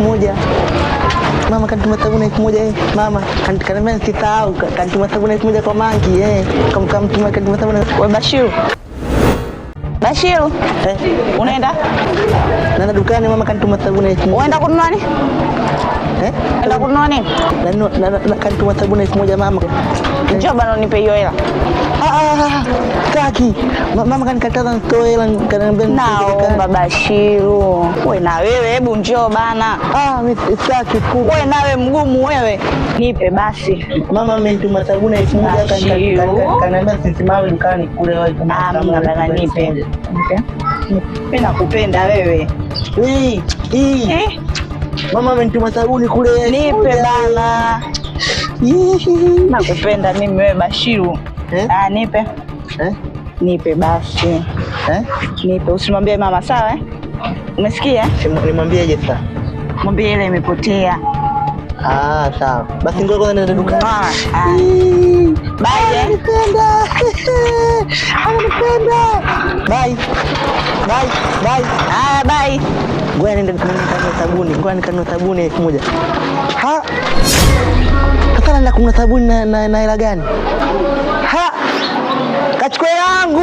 1,000. Mama kanituma sabuni 1,000 mama. Kanambia nisisahau, kanituma sabuni 1,000 kwa mangi Kamtuma kanituma sabuni. Wewe Bashiru. Unaenda? Naenda dukani mama kanituma sabuni 1,000. Unaenda kununua nini? Unaenda kununua nini? Na kanituma sabuni 1,000 mama. Njoo bana unipe hiyo hela. Sitaki. Mama kanikataza nitoe hela, kanambia naomba Bashiru. Wewe na wewe hebu njoo bana. Mimi sitaki. Wewe nawe mgumu wewe. Nipe basi. Mama amenituma sabuni 1,000 kanambia sisimame dukani kule wewe. Mama bana nipe. Mimi nakupenda wewe. Mama amenituma sabuni kule. Nipe bana. Nakupenda mimi wewe Bashiru. Nipe. Nipe basi. Nipe, usimwambie mama sawa Umesikia? Nimwambieje sasa? Mwambie ile imepotea. Sawa. Basi ngoja kwanza niende dukani. Bye. Ananipenda. Bye. Bye. Ngoja niende nikanunue sabuni 1,000. Sasa naenda kununua sabuni na hela gani? Kachukua yangu.